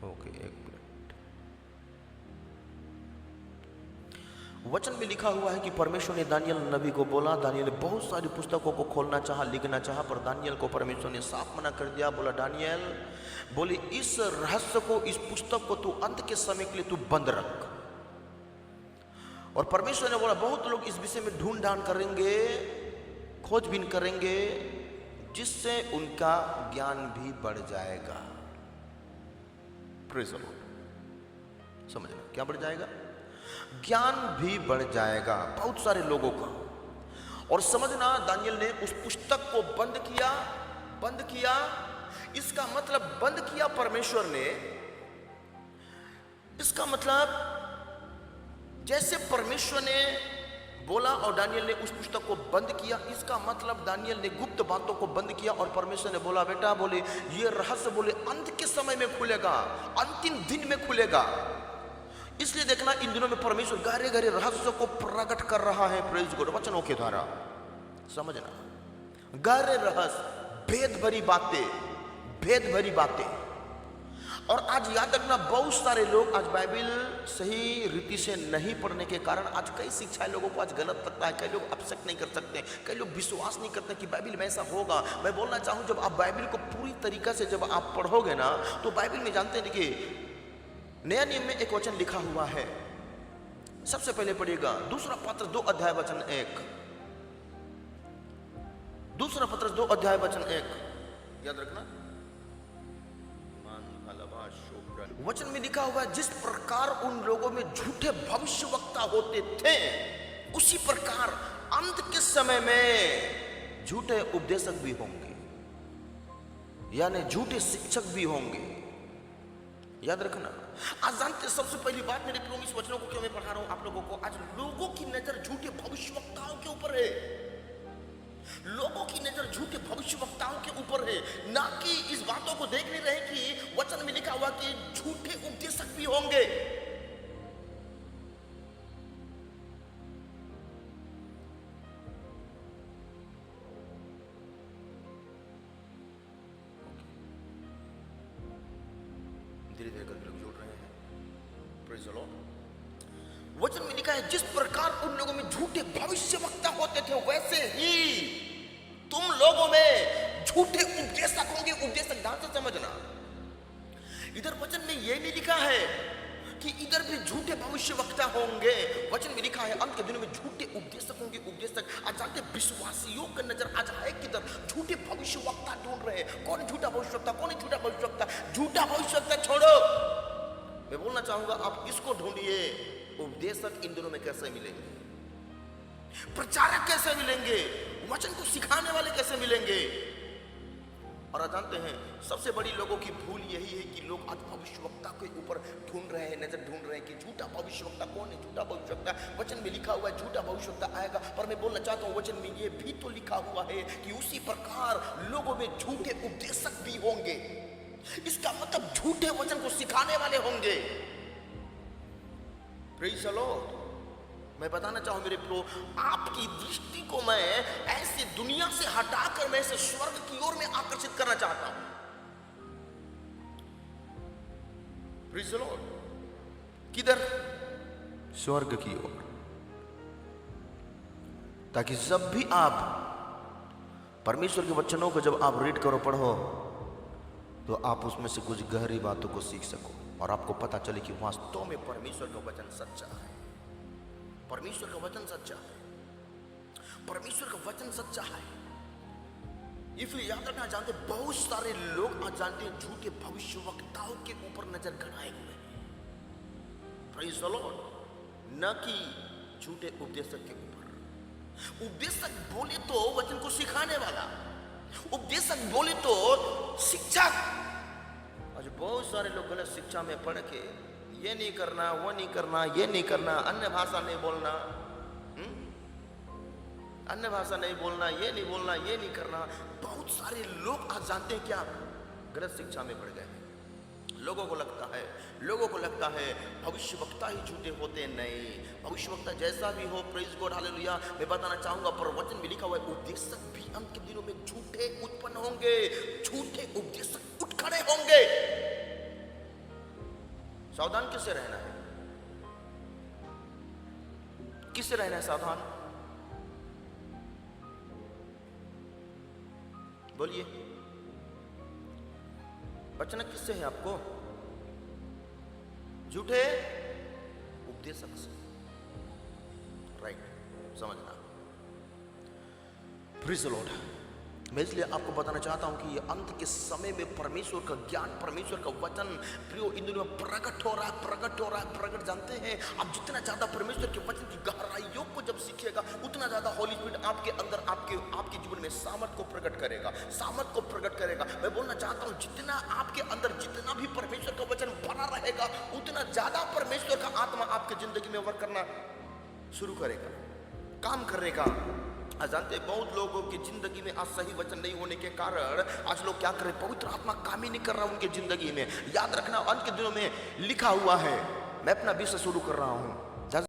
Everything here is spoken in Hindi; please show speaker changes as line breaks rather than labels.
ओके, एक मिनट। वचन में लिखा हुआ है कि परमेश्वर ने दानियल नबी को बोला। दानियल ने बहुत सारी पुस्तकों को खोलना चाहा, लिखना चाहा, पर दानियल को परमेश्वर ने साफ मना कर दिया। बोला दानियल, बोले इस रहस्य को, इस पुस्तक को तू अंत के समय के लिए तू बंद रख। और परमेश्वर ने बोला बहुत लोग इस विषय में ढूंढ ढांड करेंगे, खोजबीन करेंगे, जिससे उनका ज्ञान भी बढ़ जाएगा। Praise the Lord. समझना, क्या बढ़ जाएगा? ज्ञान भी बढ़ जाएगा बहुत सारे लोगों का। और समझना, दानियल ने उस पुस्तक को बंद किया। इसका मतलब बंद किया परमेश्वर ने। इसका मतलब जैसे परमेश्वर ने बोला और दानियल ने उस पुस्तक को बंद किया, इसका मतलब दानियल ने गुप्त बातों को बंद किया और परमेश्वर ने बोला बेटा, बोले ये रहस्य, बोले अंत के समय में खुलेगा, अंतिम दिन में खुलेगा। इसलिए देखना, इन दिनों में परमेश्वर गहरे गहरे रहस्य को प्रकट कर रहा है। प्रेज़ गॉड, वचनों के द्वारा। समझना, गहरे रहस्य, भेद भरी बातें। और आज याद रखना, बहुत सारे लोग आज बाइबल सही रीति से नहीं पढ़ने के कारण आज कई शिक्षाएं लोगों को आज गलत लगता है। कई लोग एक्सेप्ट नहीं कर सकते, कई लोग विश्वास नहीं करते कि बाइबल में ऐसा होगा। मैं बोलना चाहूँ, जब आप बाइबल को पूरी तरीका से जब आप पढ़ोगे ना, तो बाइबल में जानते हैं, देखिए नया नियम में एक वचन लिखा हुआ है। सबसे पहले पढ़िएगा दूसरा पत्र 2 अध्याय वचन 1। दूसरा पत्र 2 अध्याय वचन 1, याद रखना। वचन में लिखा हुआ है, जिस प्रकार उन लोगों में झूठे भविष्यवक्ता होते थे, उसी प्रकार अंत के समय में झूठे उपदेशक भी होंगे, यानी झूठे शिक्षक भी होंगे। याद रखना। आज जानते, सबसे पहली बात मेरे प्रियो, इस वचनों को क्यों मैं पढ़ा रहा हूं आप लोगों को, आज लोगों की नजर झूठे भविष्यवक्ताओं के ऊपर है। लोगों की नजर झूठे भविष्यवक्ताओं के ऊपर है, ना कि इस बातों को देख नहीं रहे कि वचन में लिखा हुआ कि झूठे उपदेशक भी होंगे। धीरे धीरे करके लोग जुड़ रहे हैं। Praise the Lord. वचन में लिखा है, जिस प्रकार उन लोगों में झूठे भविष्यवक्ता होते थे, वैसे ही तुम लोगों में झूठे उपदेशक होंगे। उपदेशक ध्यान से समझना, इधर वचन में यह नहीं लिखा है कि इधर भी झूठे भविष्यवक्ता होंगे। वचन में लिखा है अंत के दिनों में झूठे उपदेशक होंगे। उपदेशक, आज जानते विश्वासियों की नजर आज है किधर? झूठे भविष्यवक्ता ढूंढ रहे हैं। कौन झूठा भविष्यवक्ता, कौन है झूठा भविष्यवक्ता? झूठा भविष्यवक्ता छोड़ो, मैं बोलना चाहूंगा आप इसको ढूंढिए। उपदेशक इन दिनों में कैसे मिलेंगे? प्रचारक कैसे मिलेंगे? वचन को सिखाने वाले कैसे मिलेंगे? और जानते हैं सबसे बड़ी लोगों की भूल यही है कि लोग आज भविष्यवक्ता के ऊपर ढूंढ रहे हैं, नजर ढूंढ रहे हैं कि झूठा भविष्यवक्ता कौन है? झूठा भविष्यवक्ता, वचन में लिखा हुआ है झूठा भविष्यवक्ता आएगा। पर मैं बोलना चाहता हूं, वचन में ये भी तो लिखा हुआ है कि उसी प्रकार लोगों में झूठे उपदेशक भी होंगे। इसका मतलब झूठे वचन को सिखाने वाले होंगे। Praise the Lord. मैं बताना चाहूं मेरे प्रो, आपकी दृष्टि को मैं ऐसे दुनिया से हटाकर मैं ऐसे स्वर्ग की ओर में आकर्षित करना चाहता हूं। Praise the Lord. किधर? स्वर्ग की ओर। ताकि जब भी आप परमेश्वर के वचनों को जब आप रीड करो, पढ़ो, तो आप उसमें से कुछ गहरी बातों को सीख सको और आपको पता चले कि वास्तव में परमेश्वर का वचन सच्चा है। परमेश्वर का वचन सच्चा है। परमेश्वर का वचन सच्चा है। इसलिए याद रखना, जानते बहुत सारे लोग आज जानते हैं झूठे भविष्यवक्ताओं के ऊपर नजर गड़ाए हुए हैं। Praise the Lord. न कि झूठे उपदेशक के ऊपर। उपदेशक बोले तो वचन को सिखाने वाला, उपदेशक बोले तो शिक्षक। आज बहुत सारे लोग गलत शिक्षा में पढ़ के ये नहीं करना, वो नहीं करना, ये नहीं करना, अन्य भाषा नहीं बोलना, अन्य भाषा नहीं बोलना, ये नहीं बोलना, ये नहीं करना। बहुत सारे लोग आज जानते हैं क्या? गलत शिक्षा में पड़ गए हैं। लोगों को लगता है भविष्यवक्ता ही झूठे होते। नहीं, भविष्यवक्ता जैसा भी हो, प्रेज़ गॉड, हालेलुया, मैं बताना चाहूंगा, पर वचन में लिखा हुआ है उपदेशक भी अंत के दिनों में झूठे उत्पन्न होंगे। झूठे उपदेशक उठ खड़े होंगे। सावधान किससे रहना है? किससे रहना है सावधान? बोलिए, बचना किससे है आपको? झूठे उपदेशक से। राइट, समझना। Praise the Lord. मैं इसलिए आपको बताना चाहता हूं कि ये अंत के समय में परमेश्वर का ज्ञान, परमेश्वर का वचन प्रियो इन दिनों में प्रकट हो रहा है, प्रकट हो रहा है, प्रकट। जानते हैं आप जितना ज्यादा परमेश्वर के वचन की गहराइयों को जब सीखेगा, उतना ज्यादा होली स्पिरिट आपके अंदर, आपके जीवन में सामर्थ को प्रकट करेगा, सामर्थ को प्रकट करेगा। मैं बोलना चाहता हूं, जितना आपके अंदर जितना भी परमेश्वर का वचन भरा रहेगा, उतना ज्यादा परमेश्वर का आत्मा आपके जिंदगी में वर्क करना शुरू करेगा, काम करेगा। जानते हैं बहुत लोगों की जिंदगी में आज सही वचन नहीं होने के कारण आज लोग क्या कर रहे हैं? पवित्र आत्मा काम ही नहीं कर रहा उनके जिंदगी में। याद रखना, अंत के दिनों में लिखा हुआ है, मैं अपना विषय शुरू कर रहा हूं,